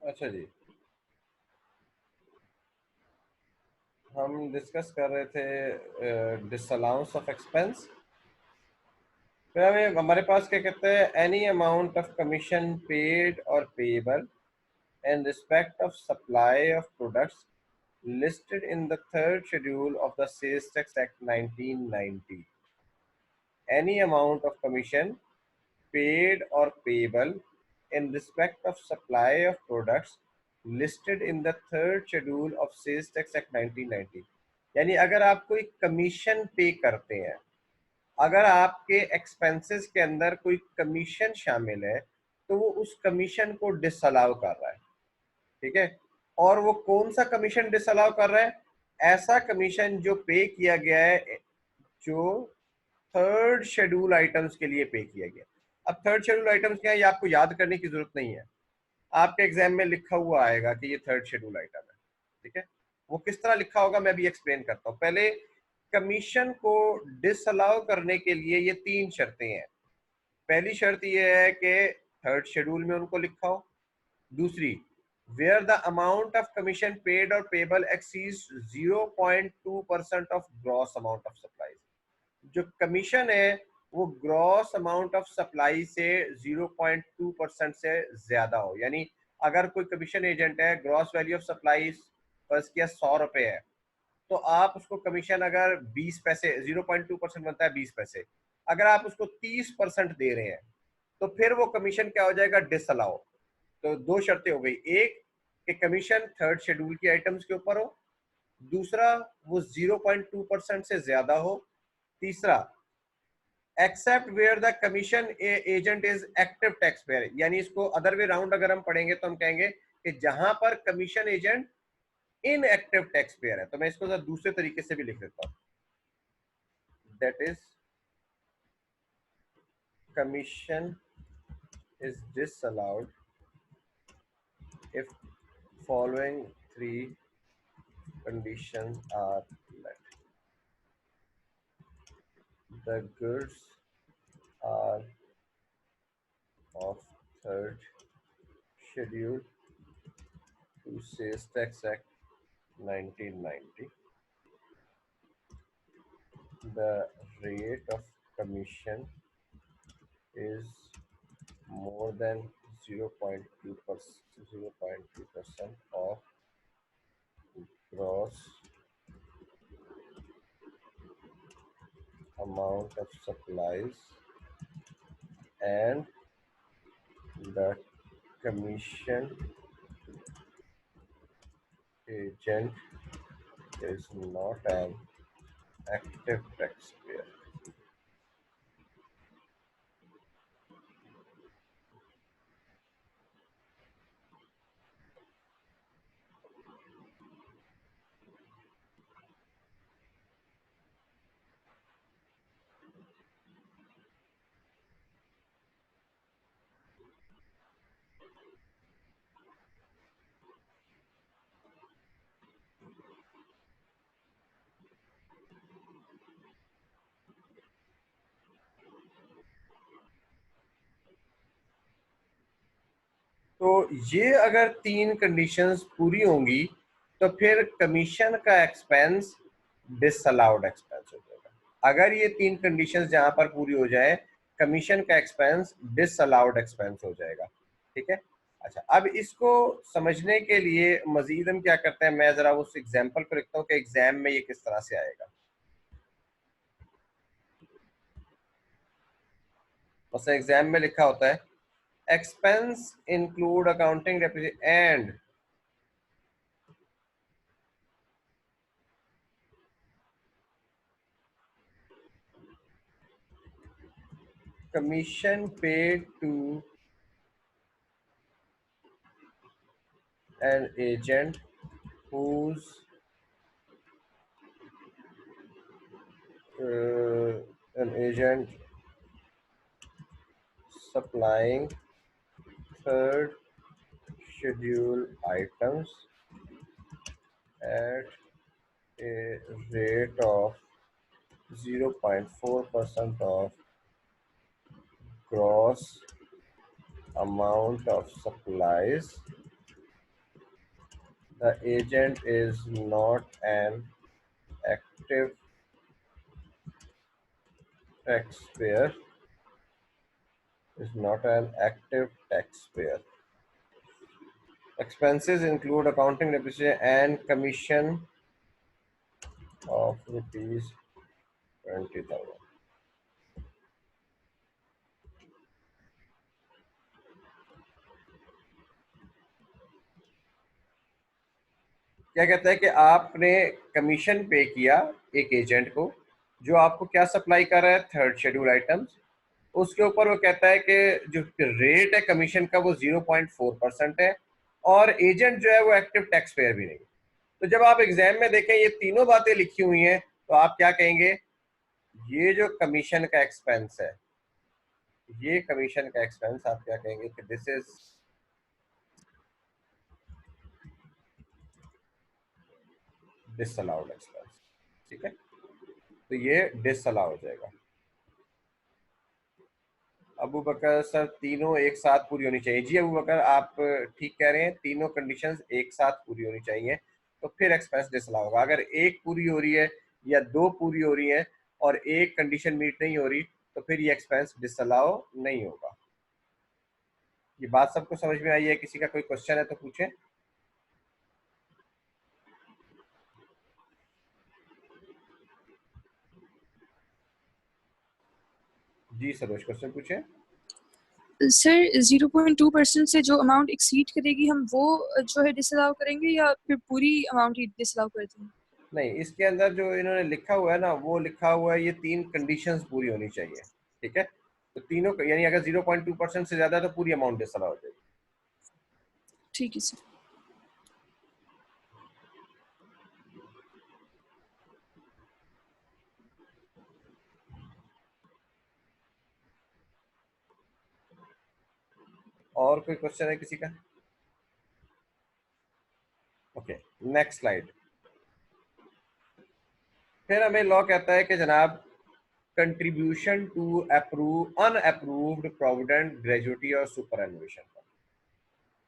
अच्छा जी, हम डिस्कस कर रहे थे डिसअलाउंस ऑफ एक्सपेंस। फिर हमें हमारे पास क्या कहते हैं, any amount of commission paid और payable in respect of supply of products listed in the third schedule of the Sales Tax Act 1990. Any amount of commission paid or payable in respect of supply of products listed in the third schedule of Sales Tax Act 1990. यानी अगर आप कोई commission पे करते हैं, अगर आपके expenses के अंदर कोई कमीशन शामिल है, तो वो उस कमीशन को डिसअलाउ कर रहा है। ठीक है। और वो कौन सा कमीशन डिसअलाउ कर रहा है? ऐसा कमीशन जो पे किया गया है, जो थर्ड शेड्यूल आइटम्स के लिए पे किया गया। अब थर्ड शेड्यूल आइटम्स क्या है, ये आपको याद करने की जरूरत नहीं है। आपके एग्जाम में लिखा हुआ आएगा कि ये थर्ड शेड्यूल आइटम है। ठीक है। वो किस तरह लिखा होगा मैं भी एक्सप्लेन करता हूँ। पहले, कमीशन को डिसअलाउ करने के लिए ये तीन शर्तें हैं। पहली शर्त ये है कि थर्ड शेड्यूल में उनको लिखा हो। दूसरी, where the amount of commission paid और payable exceeds 0.2% of gross amount of supply. जो कमीशन है वो ग्रॉस अमाउंट ऑफ सप्लाई से 0.2% से ज्यादा हो। यानी अगर कोई कमीशन एजेंट है, ग्रॉस वैल्यू ऑफ सप्लाई फर्ज किया 100 रुपए है, तो आप उसको कमीशन अगर 20 पैसे, 0.2% बनता है 20 पैसे, अगर आप उसको 30% दे रहे हैं, तो फिर वो कमीशन क्या हो जाएगा? डिसअलाउ। तो दो शर्तें हो गई। एक, कि कमीशन थर्ड शेड्यूल की आइटम्स के ऊपर हो। दूसरा, वो 0.2% से ज्यादा हो। तीसरा, except where the commission agent is active tax payer. यानी इसको अदर वे राउंड अगर हम पढ़ेंगे तो हम कहेंगे कि जहां पर commission agent in active tax pair है। तो मैं इसको दूसरे तरीके से भी लिख देता हूं। That is, commission is disallowed if following three conditions are met. The goods are of third schedule to Sales Tax Act 1990. The rate of commission is more than 0.2% of gross amount of supplies, and the commission agent is not an active taxpayer. तो ये अगर तीन conditions पूरी होंगी, तो फिर commission का expense disallowed expense हो जाएगा। अगर ये तीन कंडीशंस जहां पर पूरी हो जाए, कमीशन का एक्सपेंस डिसअलाउड एक्सपेंस हो जाएगा। ठीक है। अच्छा, अब इसको समझने के लिए मजीद हम क्या करते हैं, मैं जरा उस एग्जाम्पल को लिखता हूँ कि एग्जाम में ये किस तरह से आएगा। बस एग्जाम में लिखा होता है, expense include accounting and commission paid to an agent whose an agent supplying third schedule items at a rate of 0.4% of gross amount of supplies The agent is not an active taxpayer. Is not an active taxpayer. Expenses include accounting, depreciation, and commission of rupees 20,000. क्या कहता है कि आपने commission पे किया एक agent को, जो आपको क्या सप्लाई कर रहा है, थर्ड शेड्यूल आइटम्स। उसके ऊपर वो कहता है कि जो रेट है कमीशन का वो 0.4% है, और एजेंट जो है वो एक्टिव टैक्स पेयर भी नहीं। तो जब आप एग्जाम में देखें ये तीनों बातें लिखी हुई हैं, तो आप क्या कहेंगे, ये जो कमीशन का एक्सपेंस है, ये कमीशन का एक्सपेंस आप क्या कहेंगे कि दिस इज डिसअलाउड एक्सपेंस। ठीक है, तो ये डिसअलाउ हो जाएगा। अबू बकर सर तीनों एक साथ पूरी होनी चाहिए। जी अबू बकर आप ठीक कह रहे हैं, तीनों कंडीशंस एक साथ पूरी होनी चाहिए, तो फिर एक्सपेंस डिसअलाउ होगा। अगर एक पूरी हो रही है या दो पूरी हो रही है और एक कंडीशन मीट नहीं हो रही, तो फिर ये एक्सपेंस डिसअलाउ नहीं होगा। ये बात सबको समझ में आई है? किसी का कोई क्वेश्चन है तो पूछें। जी सरोज क्वेश्चन पूछें। सर 0.2% से जो अमाउंट एक्सीड करेगी हम वो जो है डिसअलाउ करेंगे, या फिर पूरी अमाउंट ही डिसअलाउ कर देंगे? नहीं, इसके अंदर जो इन्होंने लिखा हुआ है ना, वो लिखा हुआ है ये तीन कंडीशंस पूरी होनी चाहिए। ठीक है, तो तीनों यानी अगर 0.2% से ज्यादा है तो पूरी अमाउंट डिसअलाउ हो जाएगी। ठीक है सर। और कोई क्वेश्चन है किसी का? Okay, next slide. फिर हमें लॉ कहता है कि जनाब contribution to approve unapproved provident gratuity और सुपर एनुएशन।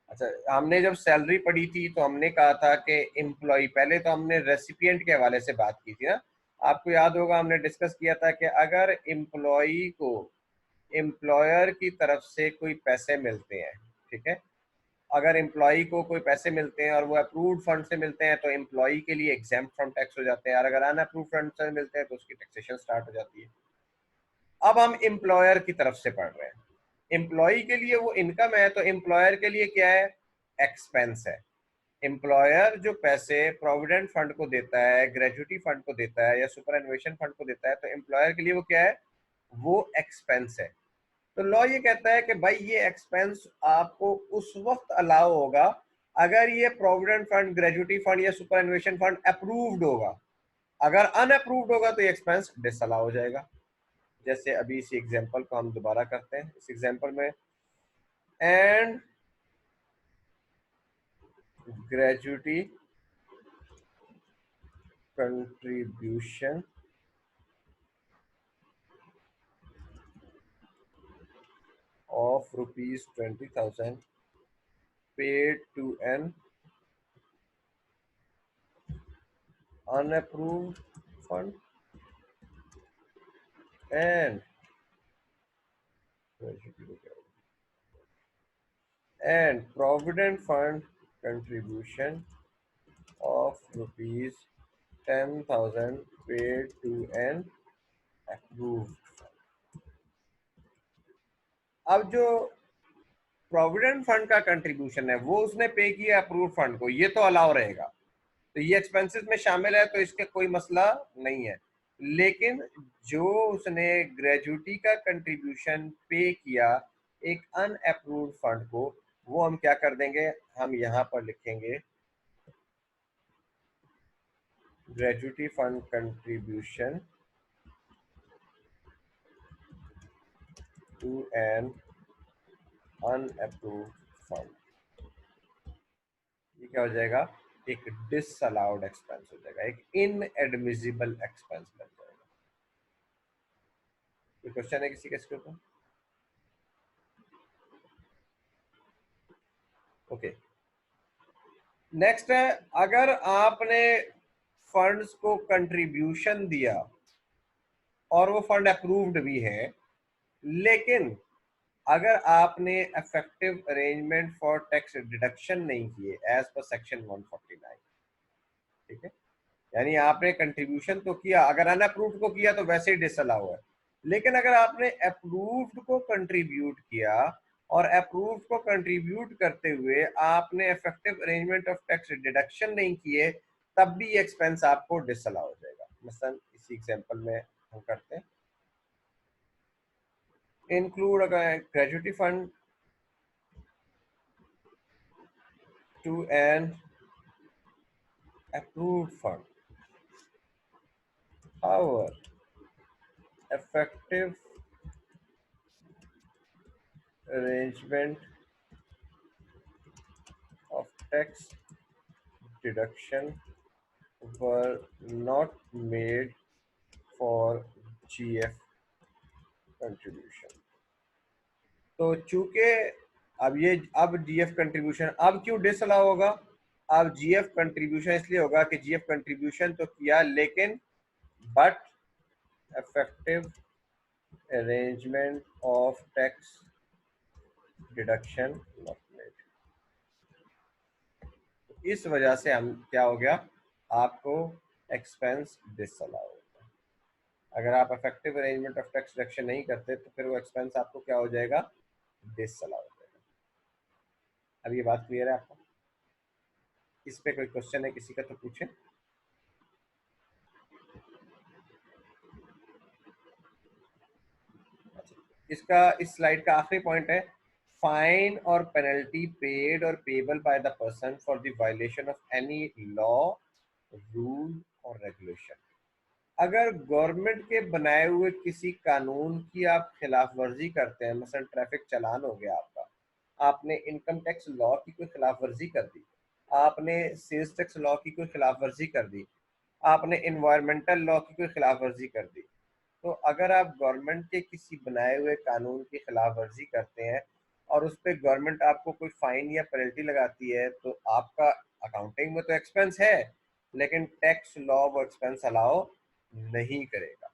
अच्छा, हमने जब सैलरी पढ़ी थी तो हमने कहा था कि एम्प्लॉय, पहले तो हमने रेसिपिएंट के हवाले से बात की थी ना। आपको याद होगा हमने डिस्कस किया था कि अगर एम्प्लॉय को एम्प्लॉयर की तरफ से कोई पैसे मिलते हैं, ठीक है, अगर एम्प्लॉय को कोई पैसे मिलते हैं और वो अप्रूव्ड फंड से मिलते हैं तो एम्प्लॉय के लिए एग्जाम फ्रॉम टैक्स हो जाते हैं, और अगर अनअप्रूव्ड फंड से मिलते हैं तो उसकी टैक्सेशन स्टार्ट हो जाती है। अब हम एम्प्लॉयर की तरफ से पढ़ रहे हैं। एम्प्लॉय के लिए वो इनकम है, तो एम्प्लॉयर के लिए क्या है, एक्सपेंस है। एम्प्लॉयर जो पैसे प्रोविडेंट फंड को देता है, ग्रेजुटी फंड को देता है या सुपर एनुएशन फंड को देता है, तो एम्प्लॉयर के लिए वो क्या है, वो एक्सपेंस है। तो लॉ ये कहता है कि भाई ये एक्सपेंस आपको उस वक्त अलाउ होगा अगर ये प्रोविडेंट फंड, ग्रेजुटी फंड या सुपर एनुएशन फंड अप्रूव्ड होगा। अगर अनअप्रूव्ड होगा तो ये एक्सपेंस डिसअलाउ हो जाएगा। जैसे अभी इसी एग्जांपल को हम दोबारा करते हैं। इस एग्जांपल में and gratuity contribution of rupees 20,000 paid to an unapproved fund and provident fund contribution of rupees 10,000 paid to an approved fund। अब जो प्रोविडेंट फंड का कंट्रीब्यूशन है वो उसने पे किया अप्रूव फंड को, ये तो अलाउ रहेगा, तो ये एक्सपेंसेस में शामिल है, तो इसका कोई मसला नहीं है। लेकिन जो उसने ग्रेजुटी का कंट्रीब्यूशन पे किया एक अनअप्रूव्ड फंड को, वो हम क्या कर देंगे, हम यहाँ पर लिखेंगे gratuity fund contribution to an unapproved fund. ये क्या हो जाएगा, एक डिसअलाउड एक्सपेंस हो जाएगा, एक इनएडमिसिबल एक्सपेंस बन जाएगा। कोई क्वेश्चन है किसी के इसके ऊपर? ओके, नेक्स्ट है, अगर आपने फंड्स को कंट्रीब्यूशन दिया और वो फंड अप्रूव्ड भी है, लेकिन अगर आपने effective arrangement for tax deduction नहीं किए एज पर सेक्शन 149, ठीक है, यानी आपने कंट्रीब्यूशन तो किया, अगर अनअप्रूव्ड को किया तो वैसे ही डिसअलाउ है, लेकिन अगर आपने अप्रूव्ड को कंट्रीब्यूट किया और अप्रूव्ड को कंट्रीब्यूट करते हुए आपने effective arrangement of tax deduction नहीं किए, तब भी एक्सपेंस आपको डिसअलाउ हो जाएगा। मसलन इसी एग्जांपल में हम करते हैं, include a gratuity fund to an approved fund. However, effective arrangement of tax deduction were not made for GF contribution. तो चूंकि अब जीएफ कंट्रीब्यूशन अब क्यों डिसअलाउ होगा, अब जीएफ कंट्रीब्यूशन इसलिए होगा कि जीएफ कंट्रीब्यूशन तो किया, लेकिन but effective arrangement of tax deduction not made, इस वजह से हम क्या हो गया, आपको एक्सपेंस डिसअलाउ होगा। अगर आप effective arrangement of tax deduction नहीं करते तो फिर वो एक्सपेंस आपको क्या हो जाएगा, डिसअलाउ हो जाएगा। अब ये बात क्लियर है आपको? इस पे कोई क्वेश्चन है किसी का तो पूछे। इसका इस स्लाइड का आखिरी पॉइंट है, फाइन और पेनल्टी पेड और payable by the person for the violation of any law, rule और रेगुलेशन। अगर गवर्नमेंट के बनाए हुए किसी कानून की आप खिलाफ वर्जी करते हैं, मसलन ट्रैफिक चालान हो गया आपका, आपने इनकम टैक्स लॉ की कोई खिलाफ वर्जी कर दी, आपने सेल्स टैक्स लॉ की कोई खिलाफ वर्जी कर दी, आपने इन्वायरमेंटल लॉ की कोई खिलाफ वर्जी कर दी, तो अगर आप गवर्नमेंट के किसी बनाए हुए कानून की खिलाफ वर्जी करते हैं और उस पर गवर्नमेंट आपको कोई फाइन या पेनल्टी लगाती है, तो आपका अकाउंटिंग में तो एक्सपेंस है, लेकिन टैक्स लॉ वो एक्सपेंस अलाउ नहीं करेगा,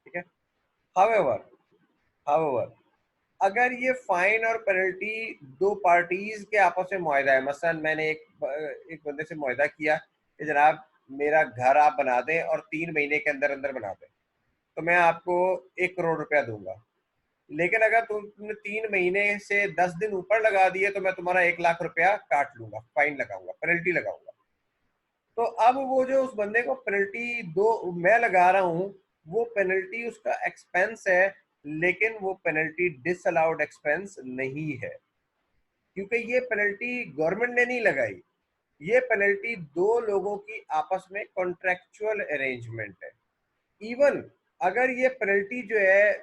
ठीक है। हाउएवर हाउएवर अगर ये फाइन और पेनल्टी दो पार्टीज के आपस में मुआहदा है, मसलन मैंने एक बंदे से मुआहदा किया कि जनाब मेरा घर आप बना दें और 3 महीने के अंदर अंदर बना दें, तो मैं आपको 1 करोड़ रुपया दूंगा, लेकिन अगर तुमने 3 महीने से 10 दिन ऊपर लगा दिए तो मैं तुम्हारा 1 लाख रुपया काट लूंगा, फाइन लगाऊंगा, पेनल्टी लगाऊंगा। तो अब वो जो उस बंदे को पेनल्टी दो मैं लगा रहा हूं, वो पेनल्टी उसका एक्सपेंस है, लेकिन वो पेनल्टी डिसअलाउड एक्सपेंस नहीं है, क्योंकि ये पेनल्टी गवर्नमेंट ने नहीं लगाई, ये पेनल्टी दो लोगों की आपस में कॉन्ट्रेक्चुअल अरेंजमेंट है। इवन अगर ये पेनल्टी जो है,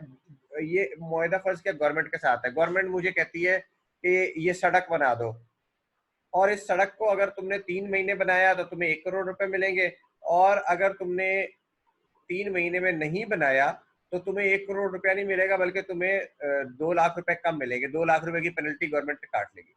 ये मुआहदा फर्ज क्या गवर्नमेंट के साथ है, गवर्नमेंट मुझे कहती है कि ये सड़क बना दो, और इस सड़क को अगर तुमने 3 महीने बनाया तो तुम्हें 1 करोड़ रुपए मिलेंगे, और अगर तुमने 3 महीने में नहीं बनाया तो तुम्हें 1 करोड़ रुपया नहीं मिलेगा, बल्कि तुम्हें 2 लाख रुपए कम मिलेंगे, 2 लाख रुपए की पेनल्टी गवर्नमेंट काट लेगी।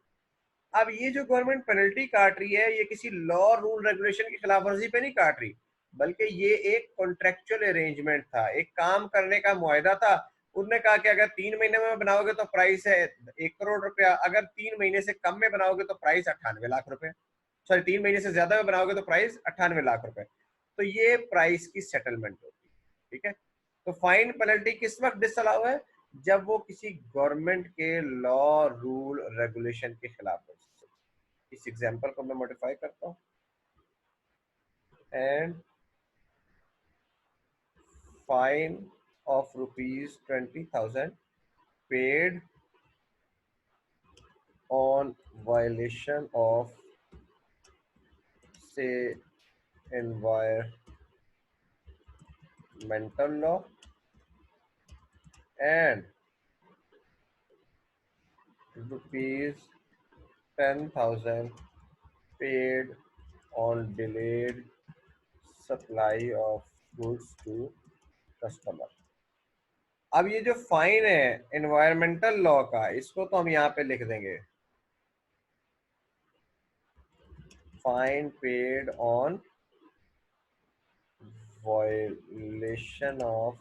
अब ये जो गवर्नमेंट पेनल्टी काट रही है, ये किसी लॉ रूल रेगुलेशन की खिलाफ वर्जी पे नहीं काट रही, बल्कि ये एक कॉन्ट्रेक्चुअल अरेंजमेंट था, एक काम करने का मुआहदा था। उन्होंने कहा कि अगर 3 महीने में बनाओगे तो प्राइस है 1 करोड़ रुपया, अगर 3 महीने से कम में बनाओगे तो प्राइस 98 लाख रुपए, सॉरी 3 महीने से ज्यादा में बनाओगे तो प्राइस 98 लाख रुपए। तो ये प्राइस की सेटलमेंट होती है, ठीक है। तो फाइन पेनल्टी किस वक्त डिसअलाउ है, जब वो किसी गवर्नमेंट के लॉ रूल रेगुलेशन के खिलाफ हो। इस एग्जांपल को मैं मॉडिफाई करता हूँ, and fine of ₹20,000 paid on violation of से environmental law and ₹10,000 paid on delayed supply of goods to customer। अब ये जो फाइन है एनवायरमेंटल लॉ का, इसको तो हम यहाँ पे लिख देंगे fine paid on violation of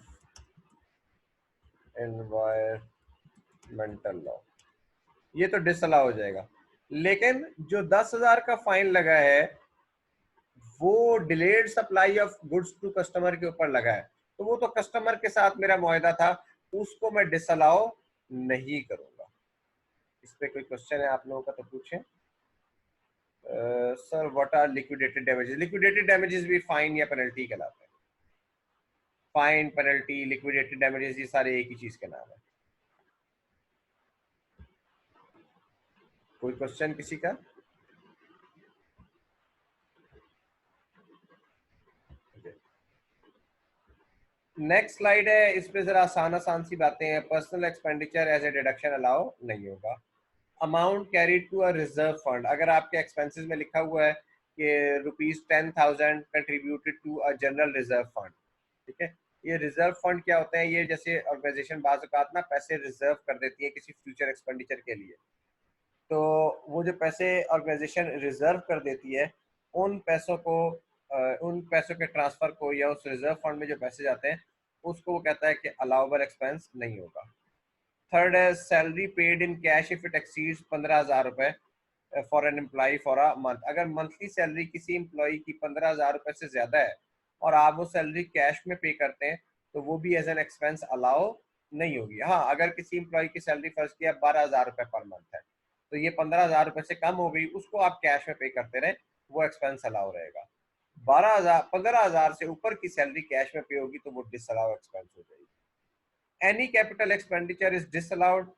environmental law, ये तो डिसअलाउ हो जाएगा। लेकिन जो 10,000 का फाइन लगा है वो delayed supply of goods to customer के ऊपर लगा है, तो वो तो कस्टमर के साथ मेरा मुआहदा था, उसको मैं डिसअलाउ नहीं करूंगा। इस पे कोई क्वेश्चन है आप लोगों का तो पूछें। Sir what are liquidated damages? Liquidated damages भी फाइन या पेनल्टी कहलाते हैं। फाइन, पेनल्टी, लिक्विडेटेड डैमेजेस ये सारे एक ही चीज के नाम है। कोई क्वेश्चन किसी का? नेक्स्ट स्लाइड है, इस पे जरा आसान आसान सी बातें हैं। Personal expenditure as a deduction allow नहीं होगा। Amount carried to a reserve fund, अगर आपके एक्सपेंसेस में लिखा हुआ है कि ₹10,000 contributed to a general reserve fund, ठीक है, ये रिजर्व फंड क्या होते हैं? ये जैसे ऑर्गेनाइजेशन बाज़ औक़ात ना पैसे रिजर्व कर देती है किसी फ्यूचर एक्सपेंडिचर के लिए, तो वो जो पैसे ऑर्गेनाइजेशन रिजर्व कर देती है उन पैसों को उन पैसों के ट्रांसफर को या उस रिजर्व फंड में जो पैसे जाते हैं उसको वो कहता है कि अलाउबल एक्सपेंस नहीं होगा। थर्ड है salary paid in cash if it exceeds 15,000 रुपए for an employee for a month. अगर मंथली सैलरी किसी एम्प्लॉय की 15,000 रुपए से ज्यादा है और आप वो सैलरी कैश में पे करते हैं तो वो भी एज एन एक्सपेंस अलाउ नहीं होगी। हाँ, अगर किसी एम्प्लॉय की सैलरी फर्स्ट किया 12,000 रुपए पर मंथ है तो ये 15,000 रुपए से कम हो गई, उसको आप कैश में पे करते रहे, वो एक्सपेंस अलाउ रहेगा। 12,000 15,000 से ऊपर की सैलरी कैश में पे होगी तो वो डिसअलाउ एक्सपेंस हो जाएगी। Any capital expenditure is disallowed,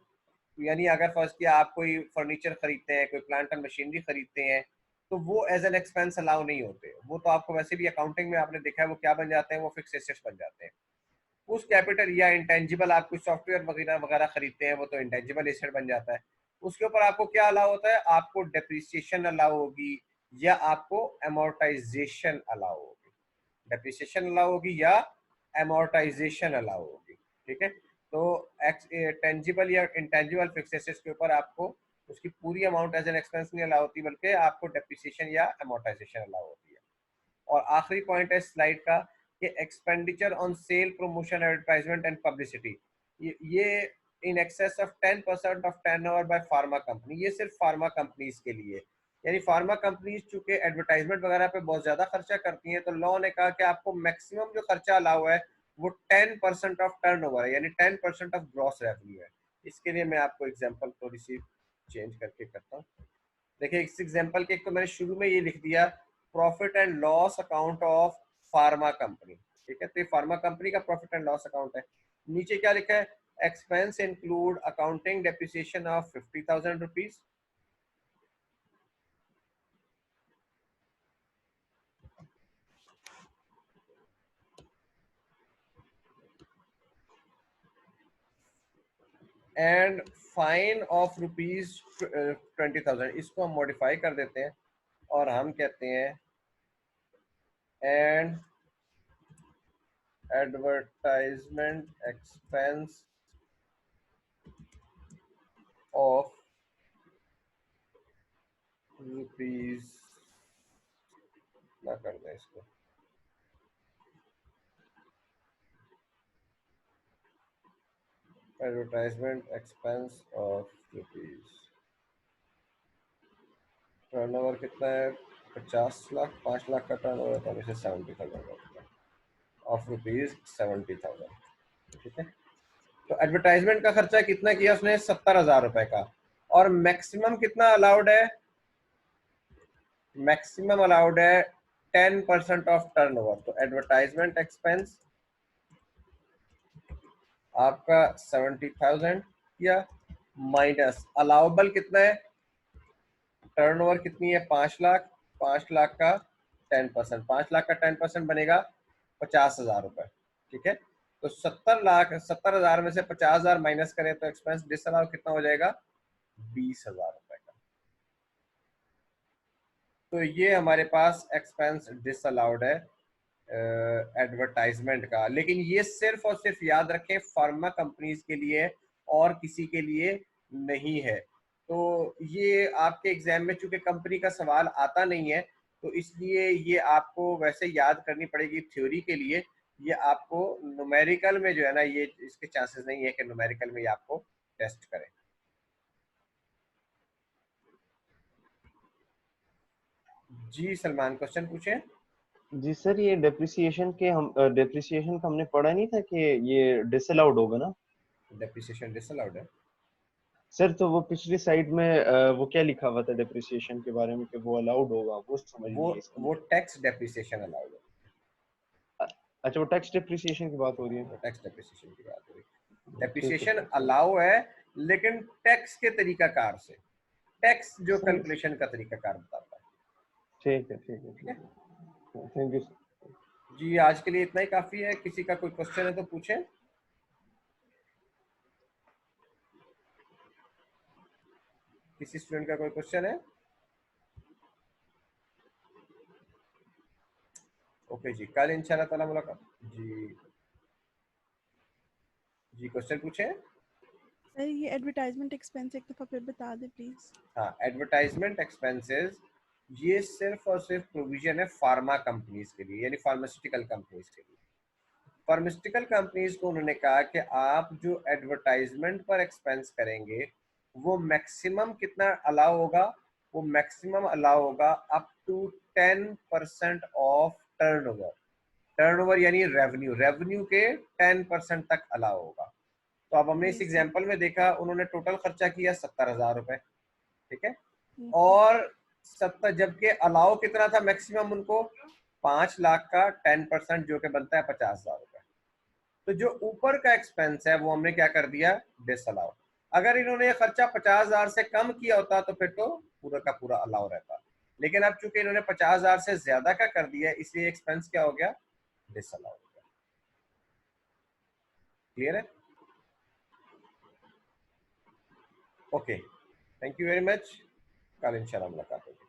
यानी अगर फर्स्ट किया आप कोई फर्नीचर खरीदते हैं, कोई प्लांट एंड मशीनरी खरीदते हैं तो वो एज एन एक्सपेंस अलाउ नहीं होते। वो तो आपको वैसे भी अकाउंटिंग में आपने देखा है वो क्या बन जाते हैं, वो फिक्स एसेट्स बन जाते हैं। उस कैपिटल या इंटेंजिबल, आप कुछ सॉफ्टवेयर वगैरह वगैरह खरीदते हैं वो तो इंटेंजिबल एसेट बन जाता है। उसके ऊपर आपको क्या अलाउ होता है? आपको डेप्रिसिएशन अलाउ होगी या आपको एमोर्टाइजेशन अलाउ होगी। डेप्रिसिएशन अलाउ होगी या एमोर्टाइजेशन अलाउ होगी, ठीक है। तो टेंजिबल या इंटेंजिबल फिक्स एसेट्स के ऊपर आपको उसकी पूरी अमाउंट एज एन एक्सपेंस नहीं अलाउ होती, बल्कि आपको डेप्रिसिएशन या एमोर्टाइजेशन अलाउ होती है। और आखिरी पॉइंट है स्लाइड का कि expenditure on sale, promotion, advertisement and publicity, ये in excess of 10% of turnover by pharma company, ये सिर्फ फार्मा कंपनीज के लिए। यानी फार्मा कंपनीज चूंकि एडवर्टाइजमेंट वगैरह पे बहुत ज्यादा खर्चा करती हैं तो लॉ ने कहा कि आपको मैक्सिमम जो खर्चा अलाउ है वो 10% ऑफ टर्नओवर है, यानी 10% ऑफ ग्रॉस रेवेन्यू है। इसके लिए मैं आपको एग्जांपल थोड़ी सी चेंज करके करता हूँ। देखिए इस एग्जांपल के एक तो मैंने शुरू में ये लिख दिया profit and loss account of pharma company, ठीक है, तो ये फार्मा कंपनी का प्रॉफिट एंड लॉस अकाउंट है। नीचे क्या लिखा है? Expense include accounting depreciation of 50,000 rupees, and fine of ₹20,000। इसको हम मॉडिफाई कर देते हैं और हम कहते हैं and advertisement expense of rupees, ना कर दें इसको, advertisement expense of rupees. Turnover कितना है? 50 लाख, 5 लाख का टर्नओवर है तो इसे 70,000 ऑफ ₹70,000, ठीक है। तो एडवर्टाइजमेंट का खर्चा कितना किया उसने? 70,000 रुपए का। और मैक्सिमम कितना अलाउड है? मैक्सिमम अलाउड है 10% ऑफ टर्नओवर। तो एडवर्टाइजमेंट एक्सपेंस आपका 70,000 किया, माइनस अलाउबल कितना है? टर्नओवर कितनी है? 5 लाख। 5 लाख का 10%, 5 लाख का 10% बनेगा 50,000 रुपए, ठीक है। तो 70,000 में से 50,000 माइनस करें तो एक्सपेंस डिसअलाउ कितना हो जाएगा? 20,000 रुपए का। तो ये हमारे पास एक्सपेंस डिसअलाउड है एडवर्टाइजमेंट का। लेकिन ये सिर्फ और सिर्फ याद रखें फार्मा कंपनीज के लिए और किसी के लिए नहीं है। तो ये आपके एग्जाम में चूंकि कंपनी का सवाल आता नहीं है तो इसलिए ये आपको वैसे याद करनी पड़ेगी थ्योरी के लिए, ये आपको न्यूमेरिकल में जो है ना, ये इसके चांसेस नहीं है कि न्यूमेरिकल में ये आपको टेस्ट करें। जी सलमान, क्वेश्चन पूछें। जी सर, ये डेप्रिसिएशन के हम डेप्रिसिएशन का हमने पढ़ा नहीं था कि ये डिसअलाउड होगा ना डेप्रिसिएशन डिसअलाउड है सर? तो वो पिछली साइड में वो क्या लिखा हुआ था डेप्रिसिएशन के बारे में कि वो अलाउड होगा, वो समझ वो नहीं है इसका वो मुझे। टैक्स डेप्रिसिएशन अलाउड है, अच्छा, वो टैक्स डेप्रिसिएशन की बात हो रही है। वो टैक्स डेप्रिसिएशन की बात हो रही है। ठीक है डेप्रिसिएशन सर, समझ। अलाउ है, लेकिन टैक्स के तरीकाकार से, टैक्स जो समझ। कैलकुलेशन का तरीकाकार बताता है। ठीक है, ठीक है, ठीक ठीक है है, थैंक यू सर। जी, आज के लिए इतना ही काफी है। किसी का कोई क्वेश्चन है तो पूछें। किसी स्टूडेंट का कोई क्वेश्चन है? ओके जी, कल इंशाल्लाह ताला मुलाकात। जी जी, क्वेश्चन पूछें। सर ये एडवर्टाइजमेंट एक्सपेंस एक दफ़ा फिर बता दे प्लीज़। हाँ, एडवर्टाइजमेंट एक्सपेंसेस ये सिर्फ और सिर्फ प्रोविजन है फार्मा कंपनीज के लिए, यानी फार्मास्यूटिकल कंपनीज के लिए। फार्मास्यूटिकल कंपनीज को उन्होंने कहा कि आप जो एडवर्टाइजमेंट पर एक्सपेंस करेंगे वो मैक्सिमम कितना अलाउ होगा, वो मैक्सिमम अलाउ होगा up to 10% of turnover. Turnover यानी रेवेन्यू, रेवेन्यू के 10% तक अलाउ होगा। तो अब हमने इस यस सर। एग्जांपल में देखा, उन्होंने टोटल खर्चा किया 70,000 रुपए, ठीक है। यस और 70, जबकि अलाउ कितना था मैक्सिमम उनको, 5 लाख का 10% जो कि बनता है 50,000 रुपए। तो जो ऊपर का एक्सपेंस है वो हमने क्या कर दिया, डिसअलाउ। अगर इन्होंने ये खर्चा 50,000 से कम किया होता तो फिर तो पूरा का पूरा अलाउ रहता, लेकिन अब चूंकि इन्होंने 50,000 से ज्यादा का कर दिया इसलिए एक्सपेंस क्या हो गया, डिसअलाउ हो गया। क्लियर है? Okay, thank you very much. कल इंशाल्लाह मुलाकात होगी।